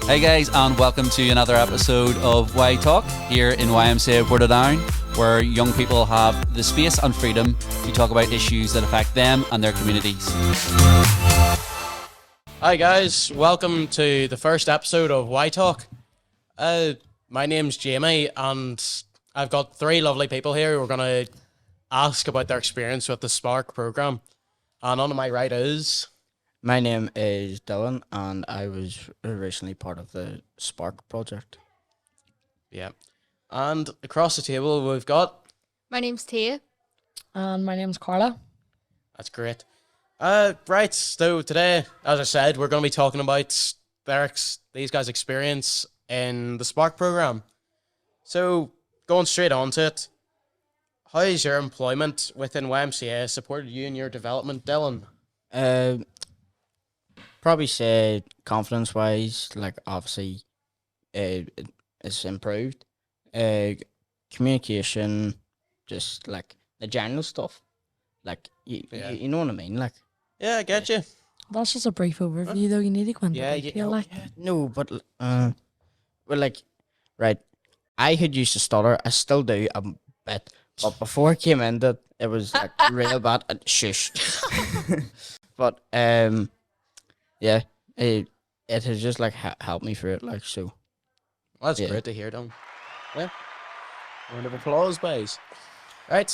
Hey guys, and welcome to another episode of Y Talk here in YMCA Portadown, where young people have the space and freedom to talk about issues that affect them and their communities. Hi guys, welcome to the first episode of Y Talk. My name's Jamie, and I've got three lovely people here who are going to ask about their experience with the Spark program. And on my right is... My name is Dylan, and I was originally part of the Spark project. Yeah. And across the table we've got... My name's Tia. And my name's Carla. That's great. Right, so today, as I said, we're going to be talking about these guys' experience in the Spark program. So, going straight on to it, how has your employment within YMCA supported you in your development, Dylan? Probably say confidence-wise, like obviously, it's improved. Communication, just like the general stuff, like you know what I mean, like. Yeah, I get you. That's just a brief overview, though. You need to go into detail, like. No, but well, like, right. I had used to stutter. I still do a bit, but before I came into it was like real bad. Shush. But yeah, it has just like helped me through it, like so. Well, that's great to hear, Dylan. Yeah. Round of applause, boys. Right,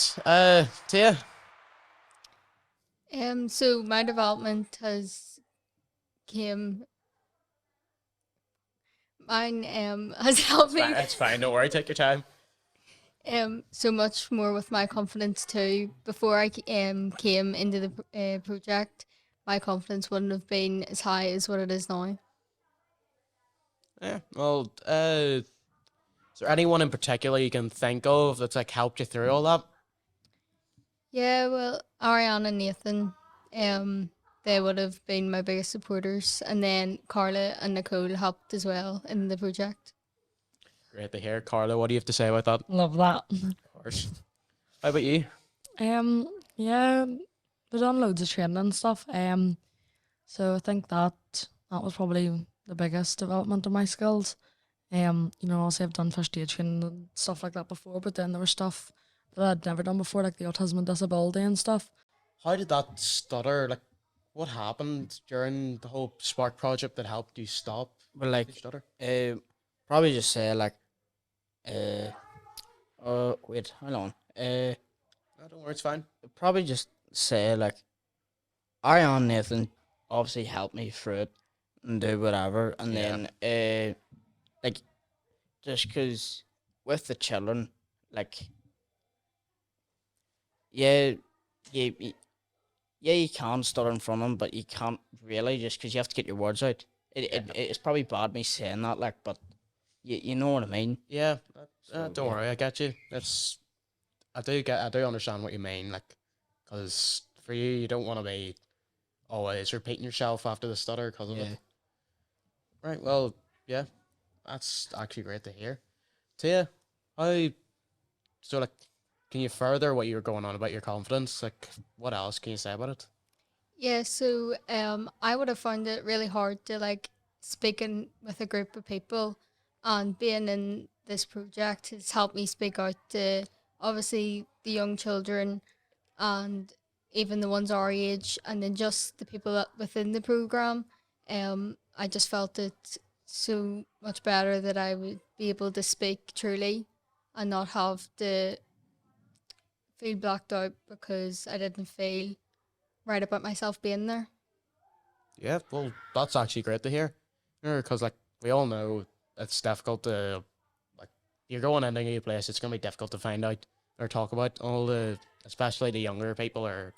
Tia. So my development has helped me It's fine, don't worry, take your time. so much more with my confidence too. Before I came into the project, my confidence wouldn't have been as high as what it is now. Yeah, well, is there anyone in particular you can think of that's like helped you through all that? Yeah, well, Ariane and Nathan, they would have been my biggest supporters, and then Carla and Nicole helped as well in the project. Great to hear. Carla, what do you have to say about that? Love that. Of course. How about you? Yeah, we've done loads of training and stuff. So I think that was probably the biggest development of my skills. Also I've done first aid training and stuff like that before, but then there was stuff that I'd never done before, like the autism and disability and stuff. How did that stutter, like, what happened during the whole Spark project that helped you stop But like, the stutter? probably just say like, wait, hold on. No, don't worry, it's fine. Probably just say like, Ariane Nathan obviously helped me through it and do whatever, and then like, just because with the children, like, you can stutter in front of them, but you can't really, just because you have to get your words out. It's probably bad me saying that, like, but you know what I mean. Yeah, don't worry, I get you. I do understand what you mean, like, because for you don't want to be always repeating yourself after the stutter because of it. Right, well, yeah, that's actually great to hear. Tia, can you further what you were going on about your confidence? Like, what else can you say about it? Yeah, so I would have found it really hard to like speaking with a group of people, and being in this project has helped me speak out to obviously the young children and even the ones our age, and then just the people within the program. I just felt it so much better that I would be able to speak truly and not have to feel blacked out because I didn't feel right about myself being there. Yeah, well, that's actually great to hear. Because, like, we all know it's difficult to, like, you're going into a new place, it's going to be difficult to find out or talk about especially the younger people or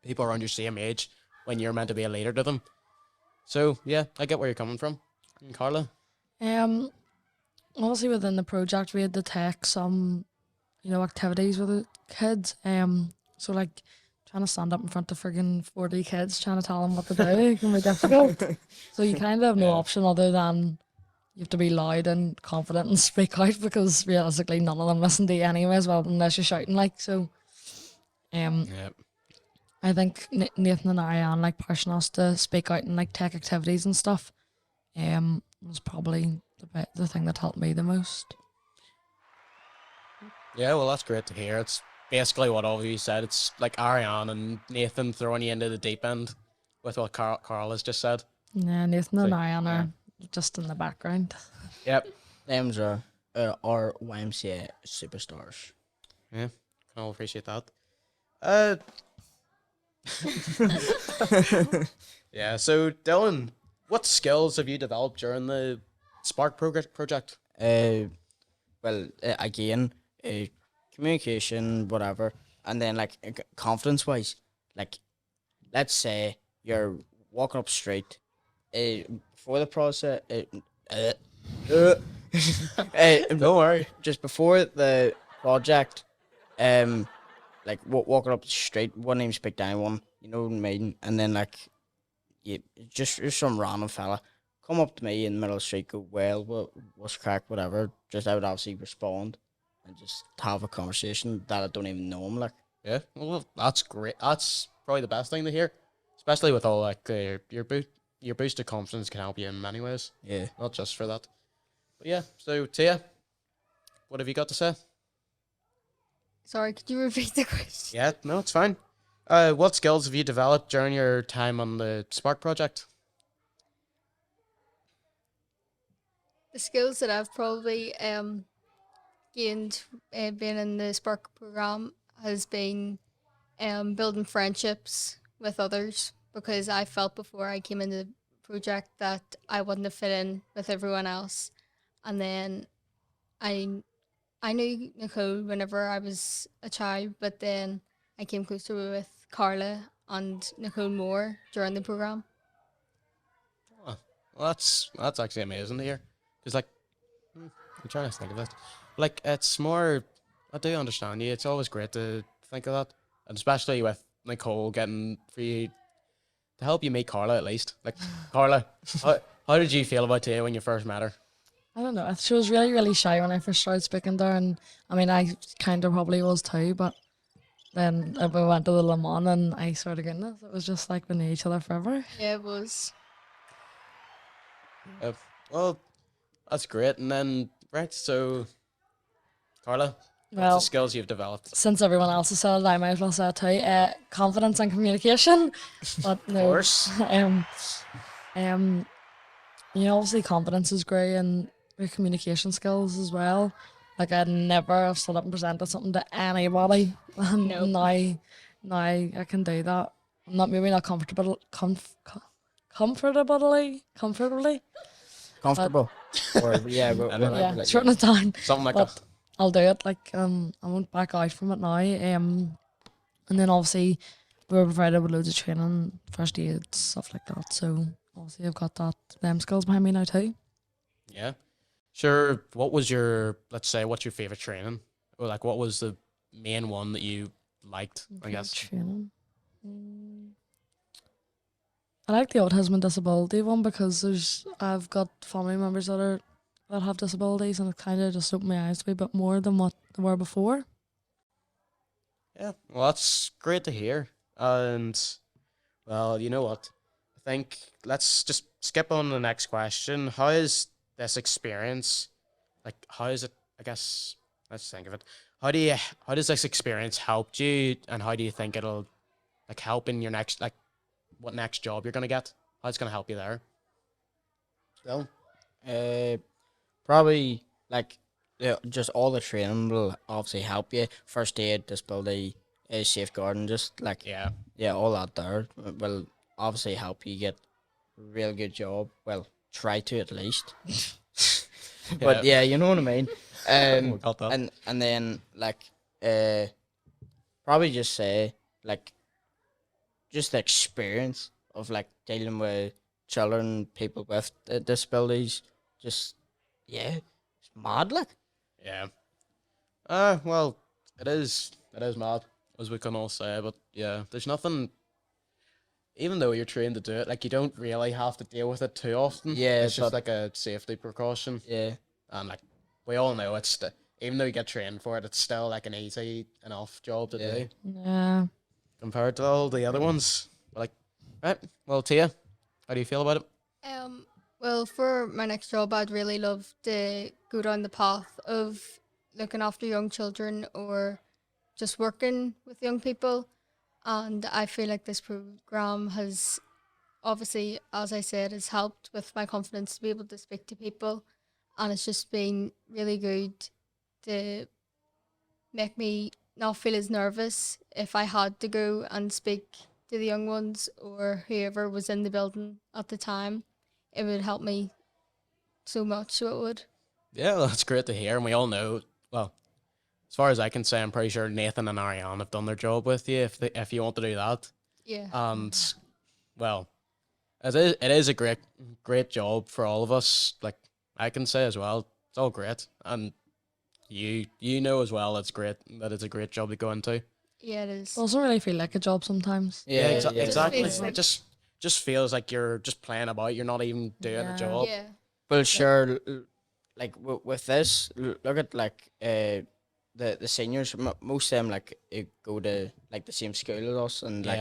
people around your same age when you're meant to be a leader to them. So, yeah, I get where you're coming from. And Carla? Obviously within the project we had to take some, activities with the kids. So like trying to stand up in front of friggin' 40 kids, trying to tell them what to do can be difficult. So you kind of have no option other than you have to be loud and confident and speak out, because realistically none of them listen to you anyways, well, unless you're shouting, like, so. I think Nathan and Ariane like pushing us to speak out and like take activities and stuff. was probably the thing that helped me the most. Yeah, well, that's great to hear. It's basically what all of you said. It's like Ariane and Nathan throwing you into the deep end with what Carl has just said. Yeah, Nathan So, and Ariane are just in the background. Yep. Names are our YMCA superstars. Yeah, can all appreciate that. Uh, yeah. So Dylan, what skills have you developed during the Spark project? Again, communication, whatever, and then like confidence wise, like let's say you're walking up street, before the process, Don't worry. just before the project, like walking up the street, one name speak to anyone, you know what I mean, and then like you just some random fella come up to me in the middle of the street, go, well, what's crack, whatever. Just I would obviously respond and just have a conversation that I don't even know him, like. Yeah, well, that's great. That's probably the best thing to hear, especially with all like your boosted confidence can help you in many ways, Yeah. not just for that. But yeah, so Tia, what have you got to say? Sorry, could you repeat the question? Yeah, no, it's fine. What skills have you developed during your time on the Spark project? The skills that I've probably gained being in the Spark program has been building friendships with others, because I felt before I came into the project that I wouldn't have fit in with everyone else. And then I knew Nicole whenever I was a child, but then I came closer with Carla and Nicole more during the program. Oh, well, that's actually amazing to hear. Because like, I'm trying to think of it. Like, it's more. I do understand you. It's always great to think of that, and especially with Nicole getting for you to help you meet Carla at least. Like, Carla, how did you feel about Tia when you first met her? I don't know. She was really, really shy when I first started speaking to her, and I mean, I kind of probably was too. But then we went to the Le Mans, and I swear to goodness, it was just like we knew each other forever. Yeah, it was. Well, that's great. And then right, so Carla, what's Well, the skills you've developed? since everyone else has said it, I might as well say it too. Confidence and communication. But no, Course. obviously confidence is great, and your communication skills as well. Like I'd never have stood up and presented something to anybody, and Nope. now I can do that. I'm not maybe not comfortably. Comfortable. Or yeah, Yeah, like, shorten it down. Something like But that. I'll do it. Like I won't back out from it now. And then obviously we were provided with loads of training, first aid, stuff like that. So obviously I've got them skills behind me now too. Yeah. Sure. What was your, let's say, what's your favorite training? Or like, what was the main one that you liked, I guess? Training. I like the autism and disability one because I've got family members that have disabilities, and it kind of just opened my eyes to a bit more than what they were before. Yeah. Well, that's great to hear. And, well, you know what? I think let's just skip on to the next question. How is this experience, like, how is it, I guess, let's think of it. How does this experience help you, and how do you think it'll, like, help in your next, like, what next job you're going to get? How it's going to help you there? Still? probably like just all the training will obviously help you. First aid, disability, safeguarding, just like Yeah. all that there will obviously help you get a real good job. Well, try to at least. But yeah, you know what I mean. We got that. And then like probably just say like just the experience of like dealing with children, people with disabilities, just it's mad like. Yeah. Well, it is mad, as we can all say, but yeah, there's nothing, even though you're trained to do it, like, you don't really have to deal with it too often. Yeah, It's just but- like a safety precaution. Yeah. And, like, we all know even though you get trained for it, it's still, like, an easy enough job to do Yeah. compared to all the other ones. But, like, right, well, Tia, how do you feel about it? Well, for my next job, I'd really love to go down the path of looking after young children or just working with young people. And I feel like this program has obviously, as I said, has helped with my confidence to be able to speak to people. And it's just been really good to make me not feel as nervous if I had to go and speak to the young ones or whoever was in the building at the time. It would help me so much, so it would. Yeah, that's great to hear. And we all know, well, as far as I can say, I'm pretty sure Nathan and Ariane have done their job with you if you want to do that. Yeah. And, well, it is a great job for all of us. Like, I can say as well, it's all great. And you know as well it's great, that it's a great job to go into. Yeah, it It is. doesn't really feel like a job sometimes. Yeah, yeah. exactly. feels like- It just feels like you're just playing about. You're not even doing a Yeah. job. Yeah. Well, sure. Like with this, look at like the seniors. Most of them like go to like the same school as us, and like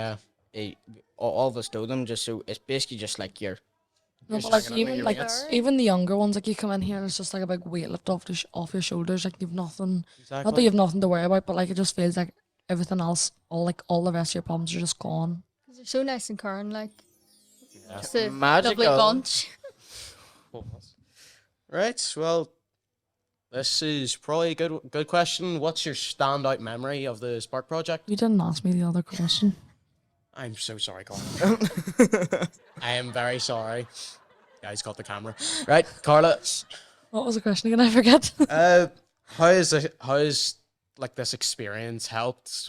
Yeah. all of us know them. Just so it's basically just like No, You're but like hanging out with even your like mates. even the younger ones, like you come in here and it's just like a big weight lift off off your shoulders. Like you've nothing. Exactly. Not that you've nothing to worry about, but like it just feels like everything else, all the rest of your problems are just gone. 'Cause they're so nice and current, like. Yeah. Just a Magical. lovely bunch. Right. Well, this is probably a good question. What's your standout memory of the Spark project? You didn't ask me the other question. I'm so sorry, Carla. I am very sorry. Guys, got the camera. Right, Carla. What was the question again? I forget. How is like this experience helped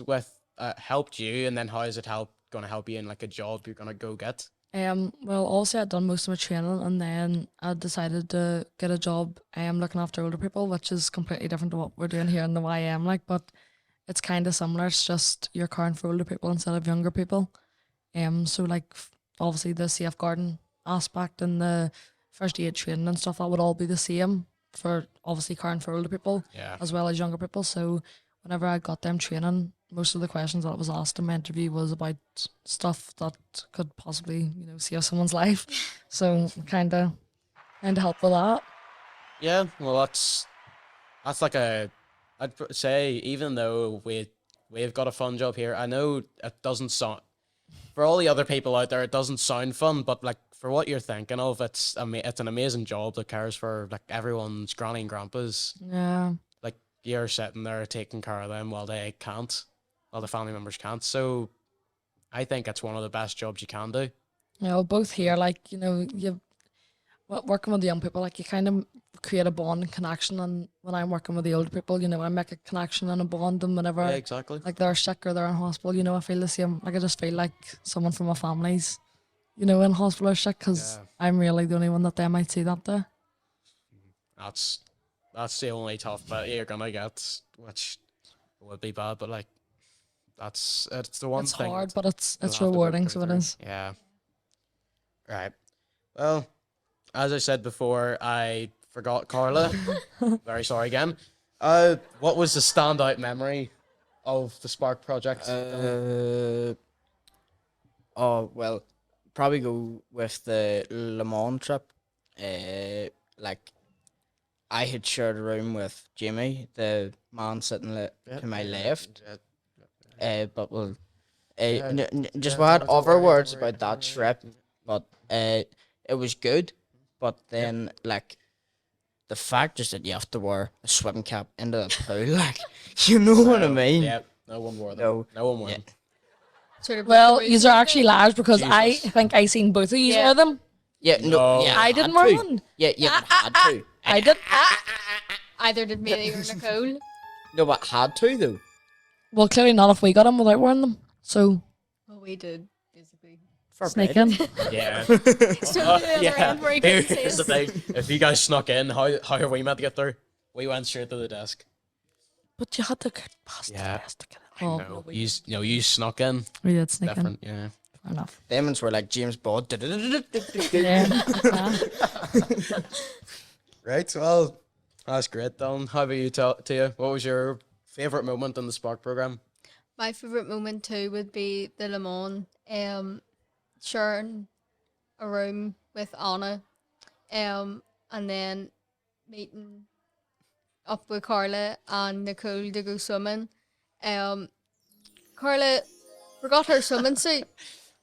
you, and then how is it gonna help you in like a job you're gonna go get? Well, also I'd done most of my training, and then I decided to get a job looking after older people, which is completely different to what we're doing here in the YM, like, but it's kind of similar. It's just you're caring for older people instead of younger people. So like obviously the safeguarding aspect and the first aid training and stuff, that would all be the same for obviously caring for older people Yeah. as well as younger people. So whenever I got them training, most of the questions that was asked in my interview was about stuff that could possibly, save someone's life. So kind of help with that. Yeah. Well, that's like I'd say, even though we've got a fun job here, I know it doesn't sound, for all the other people out there, it doesn't sound fun, but like for what you're thinking of, it's an amazing job that cares for like everyone's granny and grandpas. Yeah. Like you're sitting there taking care of them while the family members can't. So I think it's one of the best jobs you can do. Both here, like, you working with the young people, like you kind of create a bond and connection, and when I'm working with the older people, I make a connection and a bond, and whenever Yeah, exactly. like they're sick or they're in hospital, I feel the same. Like I just feel like someone from my family's, in hospital or sick, because Yeah. I'm really the only one that they might see that day. That's the only tough bit you're gonna get, which would be bad, but like it's the one It's thing. hard, that but it's you'll have to rewarding, go so it through. is. Yeah. Right. Well, as I said before, I forgot Carla. Very sorry again. What was the standout memory of the Spark project? Oh well, probably go with the Le Mans trip. Like I had shared a room with Jamie, the man sitting to my left. But we'll just we had other words about that trip, but it was good. But then like the fact is that you have to wear a swim cap into the pool, like you know what I mean? Yeah, no one wore them. No. No one wore Yeah. them. Sort of Well, break the these rules are a actually bit. lies because I Jesus. think I seen both of you Yeah. wear them. Yeah, no, No. yeah, I had didn't wear to. one. Yeah, yeah, but had to. I did. Either did me or Nicole. No, but had to though. Well, clearly not if we got them without wearing them. So Well, we did, basically. For sneaking. Yeah. So the other end where you couldn't see Here's the us. thing. If you guys snuck in, how are we meant to get through? We went straight to the desk. But you had to get past Yeah. the rest to get it. I Oh, know. we You, you snuck in. did sneak in. Different, yeah. Fair enough. Demons were like James Bond. Yeah. Right, well, that's great, Dylan. How about you, Tia? What was your favourite moment in the Spark program? My favourite moment too would be the Le Mans, sharing a room with Anna, and then meeting up with Carla and Nicole to go swimming. Carla forgot her swimming suit.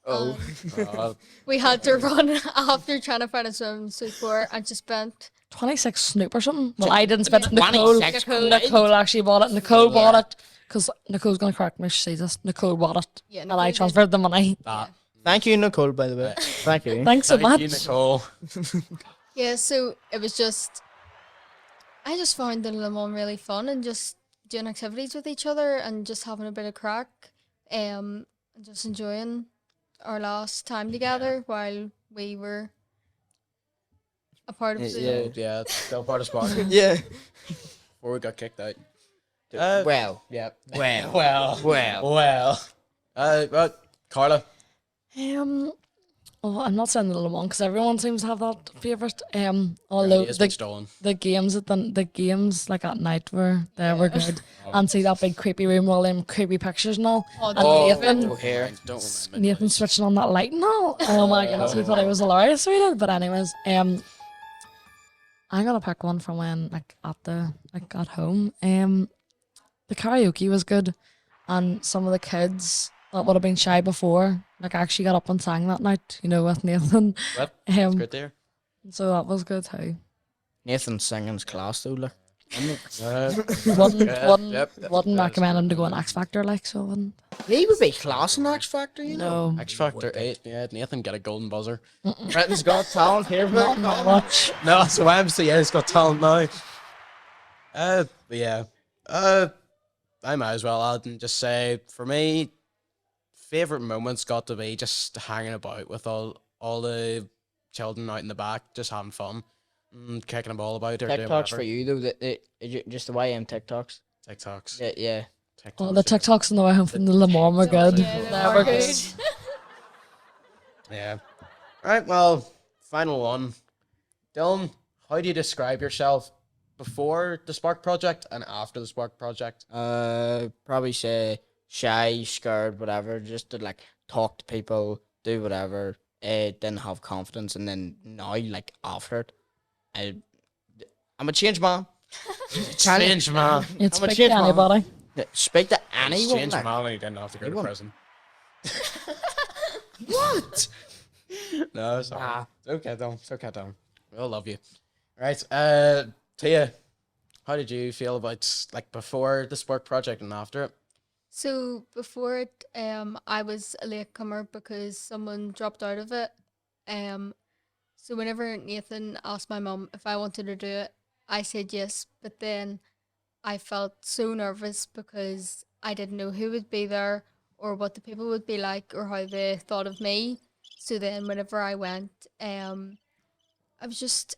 Oh. Uh, We had to run after trying to find a swimsuit for her, and she spent 26 Snoop or something. Well, I didn't spend it. Nicole, 26 Nicole actually bought it. Nicole bought it because Nicole's going to correct me if she sees this. Nicole bought it. Yeah, And I Nicole transferred the money. Thank you, Nicole, by the way. Thank you. Thanks so thank much. you, Nicole. Yeah, so it was just, I just found the Le Mans really fun and just doing activities with each other and just having a bit of crack, and just enjoying our last time together while we were a part of the. Yeah. Yeah, it's still part of Spark Yeah. before we got kicked out. Well. Yeah. Well. Well. Well. Well. Carla. Oh, I'm not saying the Le Mans because everyone seems to have that favourite. Although It's been the stolen. games like at night were good, and see that big creepy room with all them creepy pictures and all. Oh, And Oh, Nathan, don't remember. Nathan switching on that light and all. Oh my goodness, we thought it was hilarious, we did. But anyways, I'm gonna pick one from when at home. The karaoke was good, and some of the kids that would have been shy before, actually got up and sang that night. With Nathan. Yep. It's Um, great there. so that was good too. Nathan's singing's class, though, look. Wouldn't recommend him to go on X Factor, so I wouldn't. He would be class in X Factor, you know. No, X Factor 8. Yeah, Nathan get a golden buzzer. Britain's Got Talent here, not but much. No, so YMCA's got talent now. But yeah. I might as well add and just say, for me, favourite moments got to be just hanging about with all the children out in the back, just having fun, and kicking a ball about or doing TikToks whatever. for you, though. Just the YM TikToks. TikToks. Yeah. TikToks. Oh, the TikToks on the way home from the Le Mans were good. Yeah, They were good. Yeah. Right, well, final one. Dylan, how do you describe yourself before the Spark Project and after the Spark Project? Probably say shy, scared, whatever. Just to talk to people, do whatever. Didn't have confidence, and then now after it, I'm a change man. Change man. It's I'm a speak change to man. anybody. Speak to anyone. Change man and he didn't have to go to Anyone. prison. What? No, it's alright. Nah. It's okay, Dylan. It's okay, Dylan. We all love you. Right, Tia, how did you feel about before the Spark Project and after it? So before it, I was a latecomer because someone dropped out of it. So whenever Nathan asked my mum if I wanted to do it, I said yes. But then I felt so nervous because I didn't know who would be there or what the people would be like or how they thought of me. So then whenever I went, I was just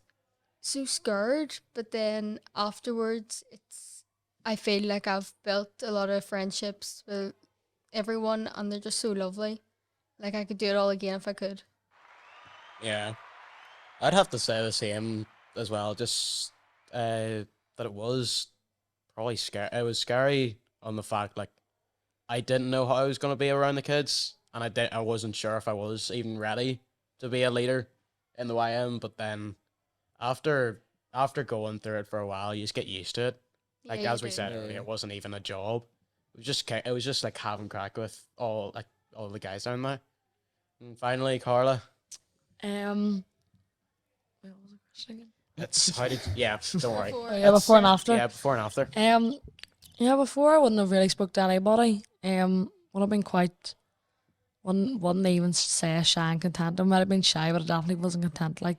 so scared. But then afterwards, I feel like I've built a lot of friendships with everyone and they're just so lovely. I could do it all again if I could. Yeah. I'd have to say the same as well, just that it was probably scary. It was scary on the fact, I didn't know how I was going to be around the kids, and I wasn't sure if I was even ready to be a leader in the YM, but then after going through it for a while, you just get used to it. Yeah, As you we do. said earlier, it wasn't even a job. It was just having crack with all the guys down there. And finally, Carla, What was the question again? it's how did don't worry. Oh, yeah, before and after. Yeah, before and after. Yeah, before I wouldn't have really spoke to anybody. Would have been quite. Wouldn't even say shy and content. I might have been shy, but I definitely wasn't content. I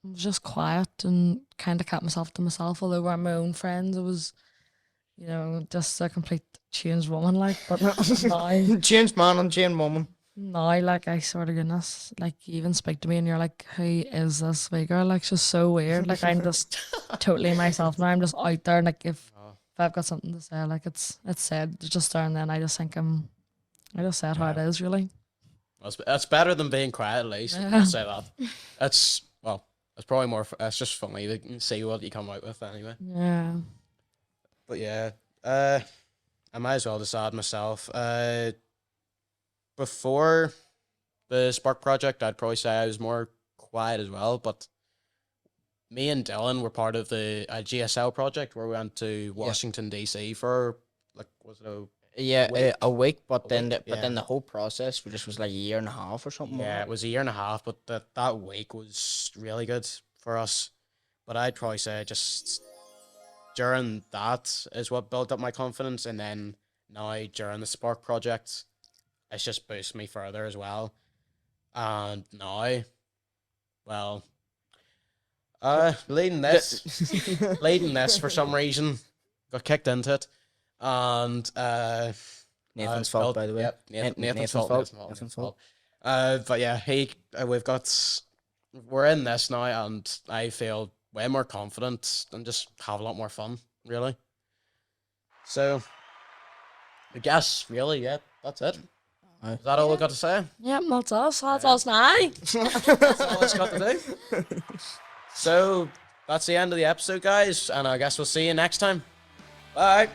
was just quiet and kind of kept myself to myself. Although we're my own friends, it was, just a complete changed woman. But now, Change man and change woman. now, I swear to goodness, you even speak to me and you're like, who is this wee girl? It's just so weird. I'm just totally myself now. I'm just out there. If I've got something to say, it's said just there and then. I just think I just said how it is, really. That's better than being quiet, at least. Yeah. I'll say that. That's probably more. It's just funny to see what you come out with anyway. Yeah. But yeah, I might as well just add myself. Before the Spark project, I'd probably say I was more quiet as well. But me and Dylan were part of the GSL project where we went to Washington DC for like was it a week, but A then week, but then the whole process just was like a year and a half or something. yeah, it was a year and a half, but that week was really good for us. But I'd probably say just during that is what built up my confidence, and then now during the Spark project, it's just boosted me further as well. And now, well, leading this for some reason got kicked into it, and Nathan's fault, by the way. Yep, Nathan's fault. Nathan's fault. But yeah, we're in this now, and I feel way more confident and just have a lot more fun, really. So, I guess, really, yeah, that's it. Is that all we got to say? Yeah, that's us. That's us now. That's all it's got to do. So, that's the end of the episode, guys, and I guess we'll see you next time. Bye.